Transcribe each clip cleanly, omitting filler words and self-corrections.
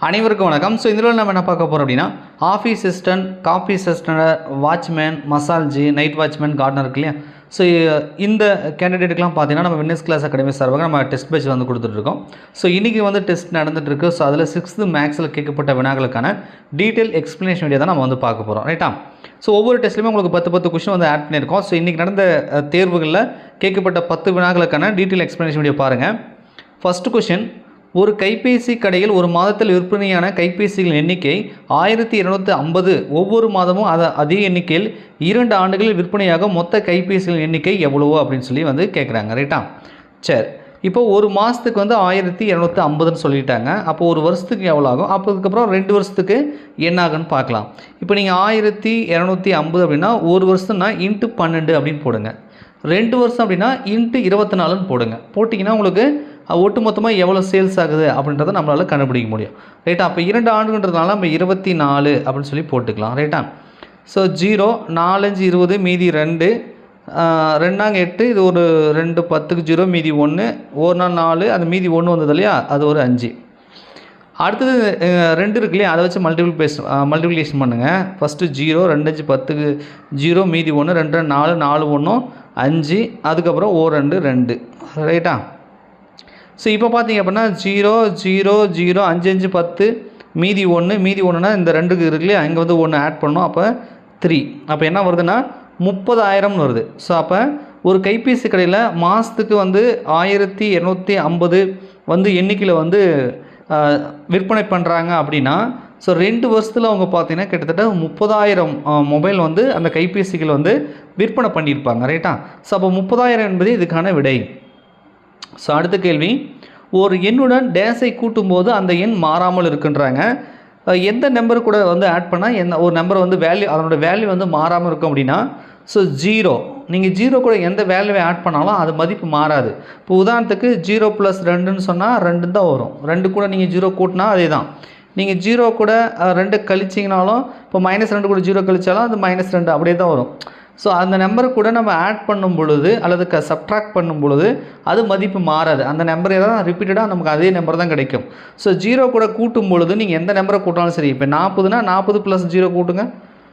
அனைவருக்கும் வணக்கம். ஸோ இதில் நம்ம என்ன பார்க்க போகிறோம் அப்படின்னா, office assistant, coffee assistant, watchman, மசால்ஜி, நைட் வாட்ச்மேன், கார்டனர் இருக்கு இல்லையா. ஸோ இந்த கேண்டிடேட்டுக்கெலாம் பார்த்தீங்கன்னா நம்ம வின்னர்ஸ் கிளாஸ் அகாடமி சார்பாக நம்ம டெஸ்ட் பேட்ச் வந்து கொடுத்துட்ருக்கோம். ஸோ இன்றைக்கி வந்து டெஸ்ட் நடந்துகிட்ருக்கு. ஸோ அதில் 6th மேக்ஸில் கேட்கப்பட்ட வினாக்களுக்கான டீட்டெயில் எக்ஸ்ப்ளனேஷன் வீடியோ தான் நம்ம வந்து பார்க்க போகிறோம், ரைட்டா. ஸோ ஒவ்வொரு டெஸ்ட்லையுமே உங்களுக்கு 10 கொஸ்டின் வந்து ஆட் பண்ணியிருக்கோம். ஸோ இன்றைக்கி நடந்த தேர்வுகளில் கேட்கப்பட்ட 10 வினாக்களுக்கான டீட்டெயில் எக்ஸ்ப்ளனேஷன் வீடியோ பாருங்கள். ஃபஸ்ட்டு கொஸ்டின், ஒரு கைபேசி கடையில் ஒரு மாதத்தில் விற்பனையான கைபேசிகளின் எண்ணிக்கை 1250. ஒவ்வொரு மாதமும் அதே எண்ணிக்கையில் 2 ஆண்டுகளில் விற்பனையாக மொத்த கைபேசிகளின் எண்ணிக்கை எவ்வளவோ அப்படின்னு சொல்லி வந்து கேட்குறாங்க, ரைட்டா. சரி, இப்போ ஒரு மாதத்துக்கு வந்து 1250ன்னு சொல்லிட்டாங்க. அப்போ ஒரு வருஷத்துக்கு எவ்வளோ ஆகும், அப்போ அதுக்கப்புறம் 2 வருஷத்துக்கு என்ன ஆகுன்னு பார்க்கலாம். இப்போ நீங்கள் 1250 அப்படின்னா ஒரு வருஷம்னா இன்ட்டு 12 அப்படின்னு போடுங்க. 2 வருஷம் அப்படின்னா இன்ட்டு 24ன்னு போடுங்க. போட்டிங்கன்னா உங்களுக்கு ஒட்டு மொத்தமாக எவ்வளோ சேல்ஸ் ஆகுது அப்படின்றத நம்மளால் கண்டுபிடிக்க முடியும், ரைட்டா. அப்போ 2 ஆண்டுன்றதுனால நம்ம 24 அப்படின்னு சொல்லி போட்டுக்கலாம், ரைட்டா. ஸோ 0 4 5 20 மீதி 2 2 8 இது ஒரு 2 10க்கு 0 மீதி 1 1 நாள் 4 அது மீதி 1 வந்தது இல்லையா, அது ஒரு 5. அடுத்தது 2 இருக்கு இல்லையா, அதை வச்சு மல்டிப்ளிகேஷன் பண்ணுங்கள். ஃபஸ்ட்டு 0 2 5 10க்கு 0 மீதி 1 2 4 4 1 5 அதுக்கப்புறம் 2 2, ரைட்டா. ஸோ இப்போ பார்த்தீங்க அப்படின்னா 0 0 0 5 5 10 மீதி 1னா இந்த 2க்கு இருக்கு இல்லையா, இங்கே வந்து 1 ஆட் பண்ணணும். அப்போ 3. அப்போ என்ன வருதுன்னா 30,000ன்னு வருது. ஸோ அப்போ ஒரு கைபேசி கடையில் மாதத்துக்கு வந்து 1250 வந்து எண்ணிக்கையில் வந்து விற்பனை பண்ணுறாங்க அப்படின்னா, ஸோ 2 வருஷத்தில் அவங்க பார்த்தீங்கன்னா கிட்டத்தட்ட 30,000 மொபைல் வந்து அந்த கைபேசிகள் வந்து விற்பனை பண்ணியிருப்பாங்க, ரைட்டா. ஸோ அப்போ 30,000 என்பது இதுக்கான விடை. ஸோ அடுத்த கேள்வி, ஒரு எண்ணுடன் டேஸை கூட்டும்போது அந்த எண் மாறாமல் இருக்குன்றாங்க. எந்த நம்பர் கூட வந்து ஆட் பண்ணால் ஒரு நம்பர் வந்து அதனோட வேல்யூ வந்து மாறாமல் இருக்கும் அப்படின்னா, ஸோ 0. நீங்கள் 0 கூட எந்த வேல்யூவை ஆட் பண்ணாலும் அது மதிப்பு மாறாது. இப்போ உதாரணத்துக்கு 0 + 2ன்னு சொன்னால் 2 தான் வரும். 2 கூட நீங்கள் 0 கூட்டினா அதே தான். நீங்கள் 0 கூட 2 கழிச்சிங்கனாலும், இப்போ -2 கூட 0 கழிச்சாலும் அது -2 அப்படியே தான் வரும். ஸோ அந்த நம்பர் கூட நம்ம ஆட் பண்ணும் பொழுது அல்லது சப்ட்ராக்ட் பண்ணும் பொழுது அது மதிப்பு மாறாது. அந்த நம்பர் ஏதாவது ரிப்பீட்டடாக நமக்கு அதே நம்பர் தான் கிடைக்கும். ஸோ 0 கூட கூட்டும் பொழுது நீங்கள் எந்த நம்பரை கூட்டினாலும் சரி, இப்போ 40னா 40 + 0 கூட்டுங்க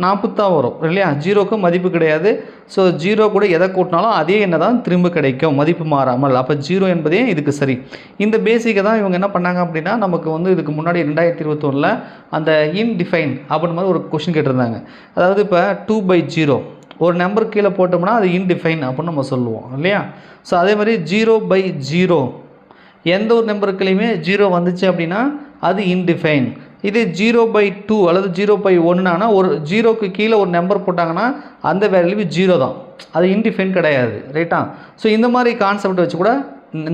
40 தான் வரும் இல்லையா. 0க்கு மதிப்பு கிடையாது. ஸோ 0 கூட எதை கூட்டினாலும் அதே எண்ணை தான் திரும்ப கிடைக்கும், மதிப்பு மாறாமல். அப்போ 0 என்பதே இதுக்கு சரி. இந்த பேசிக்கை தான் இவங்க என்ன பண்ணாங்க அப்படின்னா, நமக்கு வந்து இதுக்கு முன்னாடி 2021 அந்த இன்டிஃபைன் அப்படின்னு மாதிரி ஒரு கொஷின் கேட்டிருந்தாங்க. அதாவது இப்போ 2/0 ஒரு நம்பர் கீழே போட்டோம்னா அது இன்டிஃபைன் அப்படின்னு நம்ம சொல்லுவோம் இல்லையா. ஸோ அதே மாதிரி 0/0 எந்த ஒரு நம்பருக்குலையுமே 0 வந்துச்சு அப்படின்னா அது இன்டிஃபைன். இது 0/2 அல்லது 0/1னா ஒரு 0க்கு கீழே ஒரு நம்பர் போட்டாங்கன்னா அந்த வேல்யூ 0 தான், அது இன்டிஃபைன் கிடையாது, ரைட்டா. ஸோ இந்த மாதிரி கான்செப்ட் வச்சு கூட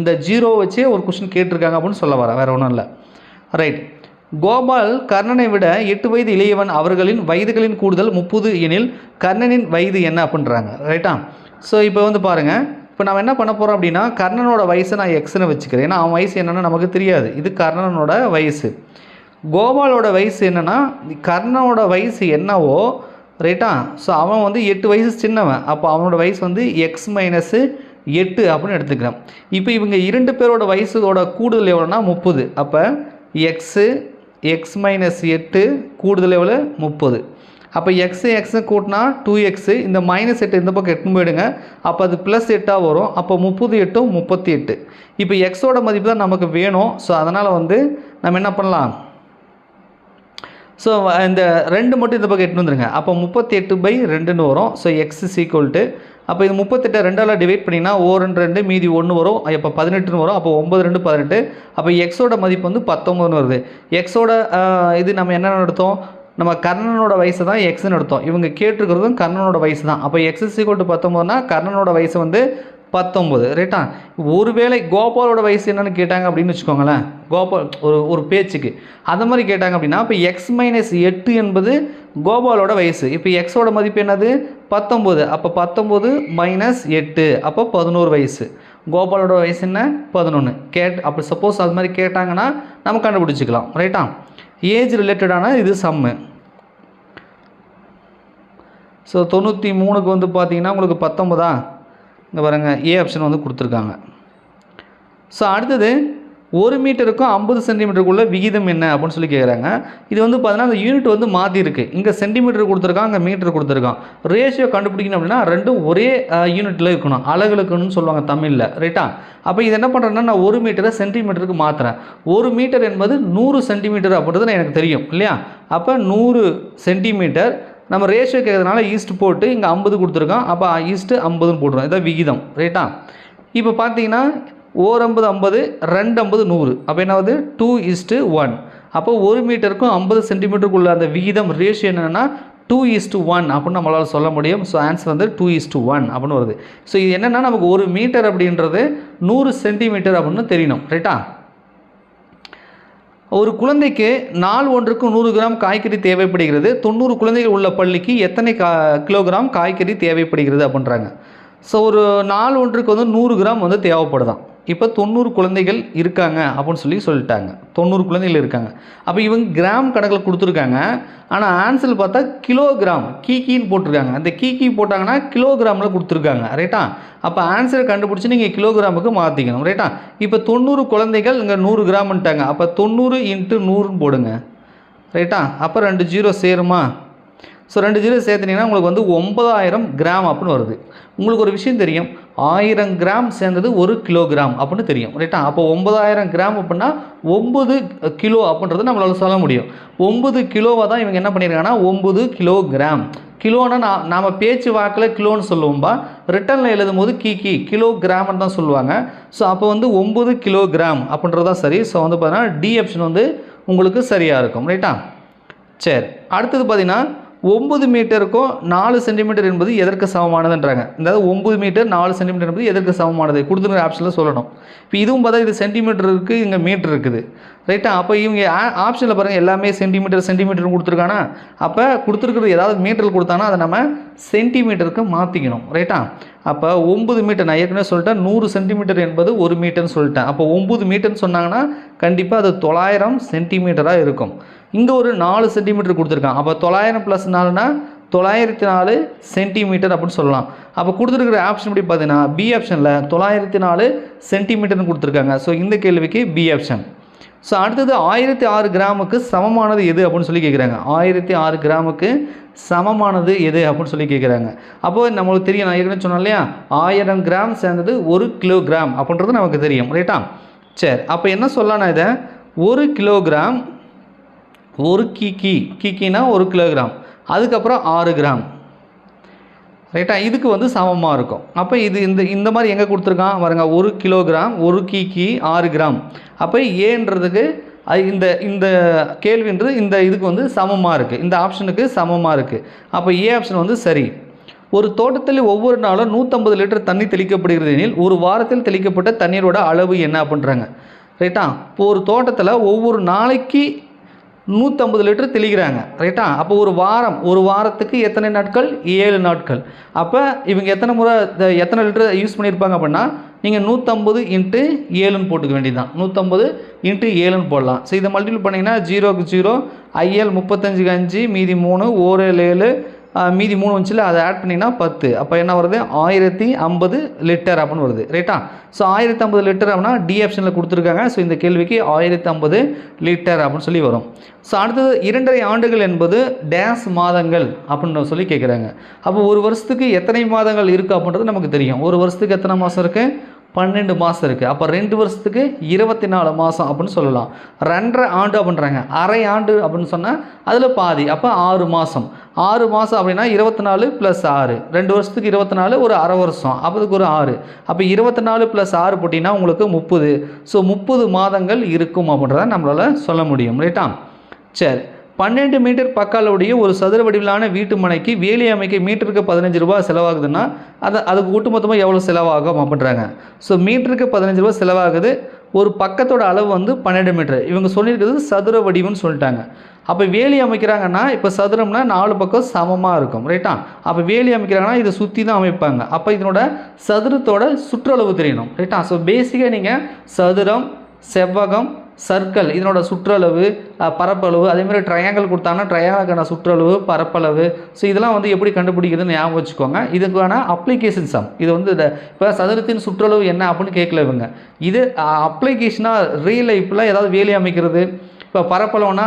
இந்த 0 வச்சே ஒரு கொஸ்டின் கேட்டிருக்காங்க அப்படின்னு சொல்ல வரேன், வேறு ஒன்றும் இல்லை, ரைட். கோபால் கர்ணனை விட 8 வயது இளையவன். அவர்களின் வயதுகளின் கூடுதல் 30 எனில் கர்ணனின் வயது என்ன அப்படின்றாங்க, ரைட்டா. ஸோ இப்போ வந்து பாருங்கள், இப்போ நம்ம என்ன பண்ண போகிறோம் அப்படின்னா, கர்ணனோட வயசை நான் எக்ஸ்னு வச்சுக்கிறேன். ஏன்னா அவன் வயசு என்னென்னு நமக்கு தெரியாது. இது கர்ணனோட வயசு. கோபாலோட வயசு என்னென்னா கர்ணனோட வயசு என்னவோ, ரைட்டா. ஸோ அவன் வந்து 8 வயசு சின்னவன். அப்போ அவனோட வயசு வந்து x - 8 அப்படின்னு எடுத்துக்கிறேன். இப்போ இவங்க 2 பேரோட வயசோட கூடுதல் எவ்வளோனா 30. அப்போ x - 8 கூடுதல் எவ்வளோ 30. அப்போ x கூட்டினா 2x, இந்த -8 இந்த பக்கம் 8 போயிடுங்க. அப்போ அது +8 வரும். அப்போ 30 8 38. இப்போ எக்ஸோட மதிப்பு தான் நமக்கு வேணும். ஸோ அதனால் வந்து நம்ம என்ன பண்ணலாம், ஸோ இந்த 2 மட்டும் இந்த பக்கம் 8 வந்துருங்க. அப்போ 38/2ன்னு வரும். ஸோ x = அப்போ இது 38 2ஆல் டிவைட் பண்ணிங்கன்னா 2 மீதி 1 வரும். அப்போ 18ன்னு வரும். அப்போ 9 2 18. அப்போ எக்ஸோட மதிப்பு வந்து 19ன்னு வருது. எக்ஸோட இது நம்ம என்ன எடுத்தோம், நம்ம கர்ணனோட வயசு தான் எக்ஸ்ன்னு எடுத்தோம். இவங்க கேட்டிருக்கிறதும் கர்ணனோட வயசு தான். அப்போ x = 19னா கர்ணனோட வயசு வந்து 19, ரைட்டா. ஒருவேளை கோபாலோட வயசு என்னென்னு கேட்டாங்க அப்படின்னு வச்சுக்கோங்களேன், கோபால் ஒரு பேச்சுக்கு அந்த மாதிரி கேட்டாங்க அப்படின்னா, இப்போ x - 8 என்பது கோபாலோட வயசு. இப்போ எக்ஸோட மதிப்பு என்னது 19. அப்போ 19 - 8 அப்போ 11 வயசு. கோபாலோட வயசு என்ன 11. அப்போ சப்போஸ் அது மாதிரி கேட்டாங்கன்னா நம்ம கண்டுபிடிச்சிக்கலாம், ரைட்டா. ஏஜ் ரிலேட்டடான இது சம்மு. ஸோ 93க்கு வந்து பார்த்தீங்கன்னா உங்களுக்கு 19. இங்கே பாருங்கள், ஏ ஆப்ஷன் வந்து கொடுத்துருக்காங்க. ஸோ அடுத்தது 1 மீட்டருக்கும் 50 சென்டிமீட்டருக்குள்ள விகிதம் என்ன அப்படின்னு சொல்லி கேட்குறாங்க. இது வந்து பார்த்தீங்கன்னா அந்த யூனிட் வந்து மாற்றிருக்கு. இங்கே சென்டிமீட்டர் கொடுத்துருக்கான், அங்கே மீட்டர் கொடுத்துருக்கான். ரேஷியோ கண்டுபிடிக்கணும் அப்படின்னா ரெண்டும் ஒரே யூனிட்டில் இருக்கணும். அலகுகளுக்குன்னு சொல்லுவாங்க தமிழில், ரைட்டா? அப்போ இது என்ன பண்ணுறேன்னா நான் 1 மீட்டரை சென்டிமீட்டருக்கு மாற்றுறேன். 1 மீட்டர் என்பது 100 சென்டிமீட்டர் அப்படின்றது எனக்கு தெரியும் இல்லையா? அப்போ 100 சென்டிமீட்டர் நம்ம ரேஷியோ கேட்கறதுனால ஈஸ்ட் போட்டு இங்கே 50 கொடுத்துருக்கோம். அப்போ ஈஸ்ட்டு 50ன்னு போட்டுருவோம். இதான் விகிதம், ரைட்டா? இப்போ பார்த்தீங்கன்னா 1 50 2 50 100. அப்போ என்ன ஆகுது? 2:1. அப்போ 1 மீட்டருக்கும் 50 சென்டிமீட்டருக்குள்ள அந்த விகிதம் ரேஷியோ என்னென்னா 2:1 அப்படின்னு நம்மளால் சொல்ல முடியும். ஸோ ஆன்சர் வந்து 2:1 அப்படின்னு வருது. ஸோ இது என்னென்னா நமக்கு 1 மீட்டர் அப்படின்றது 100 சென்டிமீட்டர் அப்படின்னு தெரியணும், ரைட்டா? ஒரு குழந்தைக்கு நாள் ஒன்றுக்கு 100 கிராம் காய்கறி தேவைப்படுகிறது. 90 குழந்தைகள் உள்ள பள்ளிக்கு எத்தனை கிலோகிராம் காய்கறி தேவைப்படுகிறது அப்படின்றாங்க. ஸோ ஒரு நாள் ஒன்றுக்கு வந்து 100 கிராம் வந்து தேவைப்படுதான். இப்போ 90 குழந்தைகள் இருக்காங்க அப்படின்னு சொல்லிட்டாங்க. 90 குழந்தைகள் இருக்காங்க. அப்போ இவங்க கிராம் கணக்கில் கொடுத்துருக்காங்க. ஆனால் ஆன்சர் பார்த்தா கிலோகிராம் கீக்கின்னு போட்டிருக்காங்க. அந்த கீக்கி போட்டாங்கன்னா கிலோகிராமில் கொடுத்துருக்காங்க, ரைட்டா? அப்போ ஆன்சரை கண்டுபிடிச்சி நீங்கள் கிலோகிராமுக்கு மாற்றிக்கணும், ரைட்டா? இப்போ 90 குழந்தைகள் இங்கே 100 கிராம்ன்ட்டாங்க. அப்போ 90 × 100ன்னு போடுங்க, ரைட்டா? அப்போ 2 ஜீரோ சேருமா? ஸோ 2 ஜீரோ சேர்த்துனீங்கன்னா உங்களுக்கு வந்து 9000 கிராம் அப்படின்னு வருது. உங்களுக்கு ஒரு விஷயம் தெரியும், 1000 கிராம் சேர்ந்தது 1 கிலோகிராம் அப்படின்னு தெரியும், ரைட்டா? அப்போ 9000 கிராம் அப்படின்னா 9 கிலோ அப்படின்றது நம்மளால் சொல்ல முடியும். 9 கிலோவாக தான் இவங்க என்ன பண்ணியிருக்காங்கன்னா 9 கிலோகிராம். கிலோன்னா நாம் பேச்சு வாக்கில் கிலோன்னு சொல்லுவோம்பா, ரிட்டனில் எழுதும் போது கிலோகிராம்னு தான் சொல்லுவாங்க. ஸோ அப்போ வந்து 9 கிலோகிராம் அப்படின்றது தான் சரி. ஸோ வந்து பார்த்தீங்கன்னா டி ஆப்ஷன் வந்து உங்களுக்கு சரியாக இருக்கும், ரைட்டா? சரி, அடுத்தது பார்த்தீங்கன்னா 9 மீட்டருக்கும் 4 சென்டிமீட்டர் என்பது எதற்கு சமமானதுன்றாங்க. அதாவது 9 மீட்டர் 4 சென்டிமீட்டர் என்பது எதற்கு சமமானது கொடுத்துருக்கிற ஆப்ஷனில் சொல்லணும். இப்போ இதுவும் பார்த்தா இது சென்டிமீட்டர் இருக்குது, இங்கே மீட்டர் இருக்குது, ரைட்டா? அப்போ இவங்க ஆப்ஷனில் பாருங்கள் எல்லாமே சென்டிமீட்டர் கொடுத்துருக்கானா? அப்போ கொடுத்துருக்கிறது ஏதாவது மீட்டர் கொடுத்தானா அதை நம்ம சென்டிமீட்டருக்கு மாற்றிக்கணும், ரைட்டா? அப்போ 9 மீட்டர் நான் ஏற்கனவே சொல்லிட்டேன், 100 சென்டிமீட்டர் என்பது 1 மீட்டர்னு சொல்லிட்டேன். அப்போ 9 மீட்டர்னு சொன்னாங்கன்னா கண்டிப்பாக அது 900 சென்டிமீட்டராக இருக்கும். இங்கே ஒரு 4 சென்டிமீட்டர் கொடுத்துருக்கான். அப்போ 900 + 4னா 904 சென்டிமீட்டர் அப்படின்னு சொல்லலாம். அப்போ கொடுத்துருக்கிற ஆப்ஷன் எப்படி பார்த்தீங்கன்னா பி ஆப்ஷனில் 904 சென்டிமீட்டர்னு கொடுத்துருக்காங்க. ஸோ இந்த கேள்விக்கு பி ஆப்ஷன். ஸோ அடுத்தது 1006 கிராமுக்கு சமமானது எது அப்படின்னு சொல்லி கேட்குறாங்க. 1006 கிராமுக்கு சமமானது எது அப்படின்னு சொல்லி கேட்குறாங்க. அப்போது நம்மளுக்கு தெரியும், நான் ஏற்கனவே சொன்னேன் இல்லையா, 1000 கிராம் சேர்ந்தது 1 கிலோகிராம் அப்படின்றது நமக்கு தெரியும், ரைட்டா? சரி, அப்போ என்ன சொல்லலாம், இதை 1 கிலோகிராம் 1 கீக்கினா 1 கிலோகிராம், அதுக்கப்புறம் 6 கிராம், ரைட்டா? இதுக்கு வந்து சமமாக இருக்கும். அப்போ இது இந்த மாதிரி எங்கே கொடுத்துருக்கான் பாருங்க, 1 கிலோகிராம் 1 கீக்கி 6 கிராம். அப்போ ஏன்றதுக்கு இந்த கேள்வின்றது இந்த இதுக்கு வந்து சமமாக இருக்குது, இந்த ஆப்ஷனுக்கு சமமாக இருக்குது. அப்போ ஏ ஆப்ஷன் வந்து சரி. ஒரு தோட்டத்தில் ஒவ்வொரு நாளும் 150 லிட்டர் தண்ணி தெளிக்கப்படுகிறது எனில் ஒரு வாரத்தில் தெளிக்கப்பட்ட தண்ணீரோட அளவு என்ன அப்படின்றாங்க, ரைட்டா? இப்போ ஒரு தோட்டத்தில் ஒவ்வொரு நாளைக்கு 150 லிட்டர் தெளிக்கிறாங்க, ரைட்டா? அப்போ ஒரு வாரத்துக்கு எத்தனை நாட்கள்? 7 நாட்கள். அப்போ இவங்க எத்தனை லிட்டர் யூஸ் பண்ணியிருப்பாங்க அப்படின்னா நீங்கள் 150 × 7ன்னு போட்டுக்க வேண்டியதுதான். 150 × 7ன்னு போடலாம். ஸோ இதை மல்டிபிள் பண்ணிங்கன்னா 0க்கு 0 IL 35க்கு 5 மீதி 3 1 7 மீதி 3 வந்துச்சுல, அதை ஆட் பண்ணிங்கன்னா 10. அப்போ என்ன வருது? 1050 லிட்டர் அப்படின்னு வருது, ரைட்டா? ஸோ 1050 லிட்டர் அப்படின்னா டி ஆப்ஷனில் கொடுத்துருக்காங்க. ஸோ இந்த கேள்விக்கு 1050 லிட்டர் அப்படின்னு சொல்லி வரும். ஸோ அடுத்தது 2.5 ஆண்டுகள் என்பது டேஸ் மாதங்கள் அப்படின்னு சொல்லி கேட்குறாங்க. அப்போ ஒரு வருஷத்துக்கு எத்தனை மாதங்கள் இருக்குது அப்படின்றது நமக்கு தெரியும். ஒரு வருஷத்துக்கு எத்தனை மாதம் இருக்குது? 12 மாதம் இருக்குது. அப்போ 2 வருஷத்துக்கு 24 மாதம் அப்படின்னு சொல்லலாம். 2.5 ஆண்டு அப்படின்றாங்க. அரை ஆண்டு அப்படின்னு சொன்னால் அதில் பாதி, அப்போ 6 மாதம். 6 மாதம் அப்படின்னா 24 + 6, 2 வருஷத்துக்கு 24, ஒரு அரை வருஷம், அப்போ அதுக்கு ஒரு 6. அப்போ 24 + 6 போட்டிங்கன்னா உங்களுக்கு 30. ஸோ 30 மாதங்கள் இருக்கும் அப்படின்றத நம்மளால் சொல்ல முடியும், ரைட்டா? சரி, 12 மீட்டர் பக்க அளவுடைய ஒரு சதுர வடிவிலான வீட்டு மனைக்கு வேலி அமைக்க மீட்டருக்கு 15 ரூபா செலவாகுதுன்னா அதுக்கு ஒட்டுமொத்தமாக எவ்வளோ செலவாகும் அப்படின்றாங்க. ஸோ மீட்டருக்கு 15 ரூபா செலவாகுது. ஒரு பக்கத்தோட அளவு வந்து 12 மீட்டர். இவங்க சொல்லியிருக்கிறது சதுர வடிவம்னு சொல்லிட்டாங்க. அப்போ வேலி அமைக்கிறாங்கன்னா இப்போ சதுரம்னா 4 பக்கம் சமமாக இருக்கும், ரைட்டா? அப்போ வேலி அமைக்கிறாங்கன்னா இதை சுற்றி தான் அமைப்பாங்க. அப்போ இதனோட சதுரத்தோட சுற்றளவு தெரியணும், ரைட்டா? ஸோ பேசிக்காக நீங்கள் சதுரம், செவ்வகம், சர்க்கிள் இதனோட சுற்றளவு, பரப்பளவு, அதேமாதிரி ட்ரையாங்கிள் கொடுத்தாங்கன்னா ட்ரையாங்கிளுக்கான சுற்றளவு, பரப்பளவு. ஸோ இதெல்லாம் வந்து எப்படி கண்டுபிடிக்கிறதுன்னு ஞாபகம் வச்சுக்கோங்க. இதுக்கான அப்ளிகேஷன் சம். இது வந்து இப்போ சதுரத்தின் சுற்றளவு என்ன அப்படின்னு கேட்கல இவங்க. இது அப்ளிகேஷனாக ரியல் லைஃப்பில் ஏதாவது வேலி அமைக்கிறது, இப்போ பரப்பளவுனா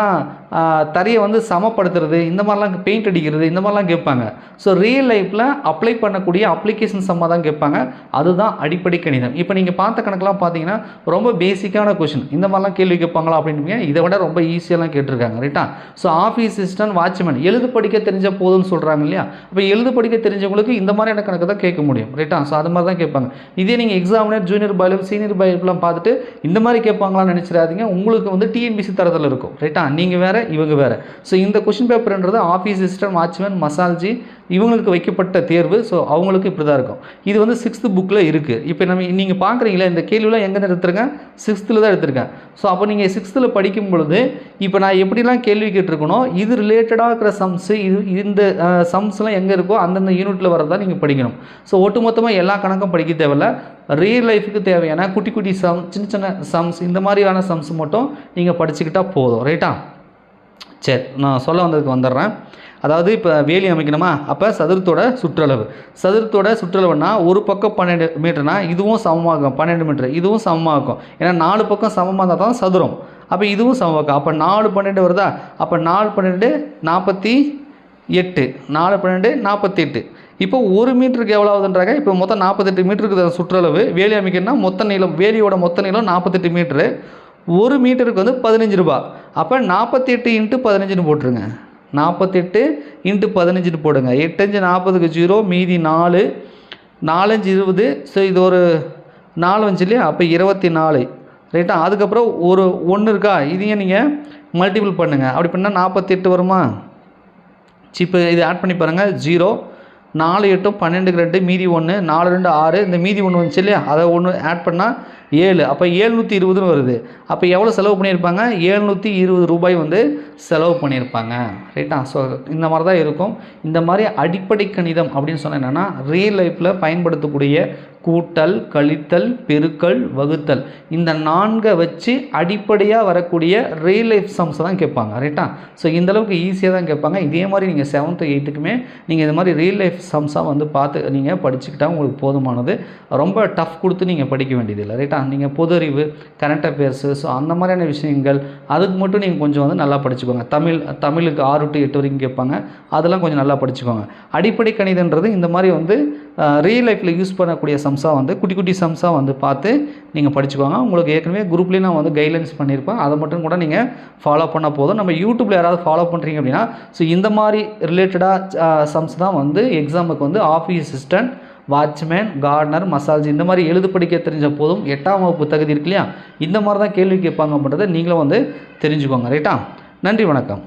தரையை வந்து சமப்படுத்துறது, இந்த மாதிரிலாம் பெயிண்ட் அடிக்கிறது, இந்த மாதிரிலாம் கேட்பாங்க. ஸோ ரியல் லைஃப்பில் அப்ளை பண்ணக்கூடிய அப்ளிகேஷன் சம்மாக தான் கேட்பாங்க. அதுதான் அடிப்படை கணிதம். இப்போ நீங்கள் பார்த்த கணக்கெலாம் பார்த்தீங்கன்னா ரொம்ப பேசிக்கான கொஷின். இந்த மாதிரிலாம் கேள்வி கேட்பாங்களா அப்படின்ட்டு இதை விட ரொம்ப ஈஸியெல்லாம் கேட்டிருக்காங்க. ரைட்டா? ஸோ ஆஃபீஸ் அசிஸ்டன்ட், வாட்ச்மேன் எழுது படிக்க தெரிஞ்ச போதும்னு சொல்கிறாங்க இல்லையா? அப்போ எழுது படிக்க தெரிஞ்சவங்களுக்கு இந்த மாதிரியான கணக்கு தான் கேட்க முடியும். ரைட்டா? ஸோ அது மாதிரி தான் கேட்பாங்க. இதே நீங்கள் எக்ஸாமினர், ஜூனியர் பயாலஜி, சீனியர் பயாலஜிலாம் பார்த்துட்டு இந்த மாதிரி கேட்பாங்களான்னு நினச்சிடாதீங்க. உங்களுக்கு வந்து டிஎன்பிசி தரத்தில் இருக்கும். ரைட்டா? நீங்கள் வேறு, இவங்க வேறு. ஸோ இந்த கொஷின் பேப்பர்ன்றது ஆஃபீஸ் அசிஸ்டன்ட், வாட்ச்மேன், மசால்ஜி இவங்களுக்கு வைக்கப்பட்ட தேர்வு. ஸோ அவங்களுக்கு இப்படி தான் இருக்கும். இது வந்து 6th புக்கில் இருக்குது. இப்போ நீங்கள் பார்க்குறீங்களா, இந்த கேள்விலாம் எங்கே எடுத்துருக்கேன்? 6th தான் எடுத்திருக்கேன். ஸோ அப்போ நீங்கள் 6th படிக்கும் பொழுது இப்போ நான் எப்படிலாம் கேள்வி கேட்டிருக்கணும், இது ரிலேட்டடாக இருக்கிற சம்ஸு, இந்த சம்ஸ்லாம் எங்கே இருக்கோ அந்தந்த யூனிட்டில் வரதான் நீங்கள் படிக்கணும். ஸோ ஒட்டுமொத்தமாக எல்லா கணக்கும் படிக்க தேவையில்ல. ரியல் லைஃபுக்கு தேவையான குட்டி குட்டி சம், சின்ன சின்ன சம்ஸ், இந்த மாதிரியான சம்ஸ் மட்டும் நீங்கள் படிச்சுக்கிட்டால் போதும். ரைட்டா? சரி, நான் சொல்ல வந்ததுக்கு வந்துடுறேன். அதாவது இப்போ வேலி அமைக்கணுமா, அப்போ சதுரத்தோட சுற்றளவுனா ஒரு பக்கம் 12 மீட்டர்னா இதுவும் சமமாகும். 12 மீட்டர் இதுவும் சமமாகும். ஏன்னா 4 பக்கம் சமமாக இருந்தால் தான் சதுரம். அப்போ இதுவும் சமமாகும். அப்போ 4 12 வருதா? அப்போ 4 12 48, 4 12 48. இப்போ 1 மீட்டருக்கு எவ்வளோ ஆகுதுன்றாங்க? இப்போ மொத்தம் 48 மீட்டருக்கு சுற்றளவு. வேலி அமைக்கணும்னா மொத்த நீளம், வேலியோட மொத்த நீளம் 48 மீட்டரு. 1 மீட்டருக்கு வந்து 15 ரூபா. அப்போ 48 × 15ன்னு போட்டுருங்க. 48 × 15ன்னு போடுங்க. 8 5 40க்கு 0, மீதி 4, 4 5 20. ஸோ இது ஒரு 4 5 இல்லையா? அப்போ 24. ரைட்டா? அதுக்கப்புறம் ஒரு 1 இருக்கா? இதையும் நீங்கள் மல்டிபிள் பண்ணுங்கள். அப்படி பண்ணால் 48 வருமா? இப்போ இது ஆட் பண்ணி பாருங்கள். 0, 4 8 12க்கு 2, மீதி 1, 4 2 6. இந்த மீதி 1 வந்துச்சு இல்லையா? அதை 1 ஆட் பண்ணால் 7. அப்போ 720ன்னு வருது. அப்போ எவ்வளோ செலவு பண்ணியிருப்பாங்க? 720 ரூபாய் வந்து செலவு பண்ணியிருப்பாங்க. ரைட்டா? ஸோ இந்த மாதிரி தான் இருக்கும். இந்த மாதிரி அடிப்படை கணிதம் அப்படின்னு சொன்னால் என்னென்னா ரியல் லைஃப்பில் பயன்படுத்தக்கூடிய கூட்டல், கழித்தல், பெருக்கல், வகுத்தல், இந்த 4 வச்சு அடிப்படையாக வரக்கூடிய ரியல் லைஃப் சம்ஸ் தான் கேட்பாங்க. ரைட்டா? ஸோ இந்தளவுக்கு ஈஸியாக தான் கேட்பாங்க. இதே மாதிரி நீங்கள் 7th 8க்குமே நீங்கள் இந்த மாதிரி ரியல் லைஃப் சம்ஸாக வந்து பார்த்து நீங்கள் படிச்சுக்கிட்டால் உங்களுக்கு போதுமானது. ரொம்ப டஃப் கொடுத்து நீங்கள் படிக்க வேண்டியதில்லை. ரைட்டா? நீங்கள் பொது அறிவு, கரண்ட் அஃபேர்ஸு, ஸோ அந்த மாதிரியான விஷயங்கள் அதுக்கு மட்டும் நீங்கள் கொஞ்சம் வந்து நல்லா படிச்சுக்கோங்க. தமிழுக்கு 6 to 8 வரைக்கும் கேட்பாங்க. அதெல்லாம் கொஞ்சம் நல்லா படிச்சுக்கோங்க. அடிப்படை கணிதன்றது இந்த மாதிரி வந்து ரியல் லைஃப்பில் யூஸ் பண்ணக்கூடிய சம்ஸாக வந்து குட்டி குட்டி சம்ஸாக வந்து பார்த்து நீங்கள் படிச்சுக்கோங்க. உங்களுக்கு ஏற்கனவே குரூப்லேயே நான் வந்து கைட்லைன்ஸ் பண்ணியிருப்பேன். அதை மட்டும் கூட நீங்கள் ஃபாலோ பண்ணால் போதும். நம்ம யூடியூப்பில் யாராவது ஃபாலோ பண்ணுறீங்க அப்படின்னா ஸோ இந்த மாதிரி ரிலேட்டடாக சம்ஸ் தான் வந்து எக்ஸாமுக்கு வந்து ஆஃபீஸ் அசிஸ்டன்ட், வாட்ச்மேன், கார்டனர், மசால்ஜி இந்த மாதிரி எழுது படிக்க தெரிஞ்ச போதும் 8ஆம் வகுப்பு தகுதி இருக்கு இல்லையா? இந்த மாதிரி தான் கேள்வி கேட்பாங்க அப்படின்றத நீங்களும் வந்து தெரிஞ்சுக்கோங்க. ரைட்டா? நன்றி, வணக்கம்.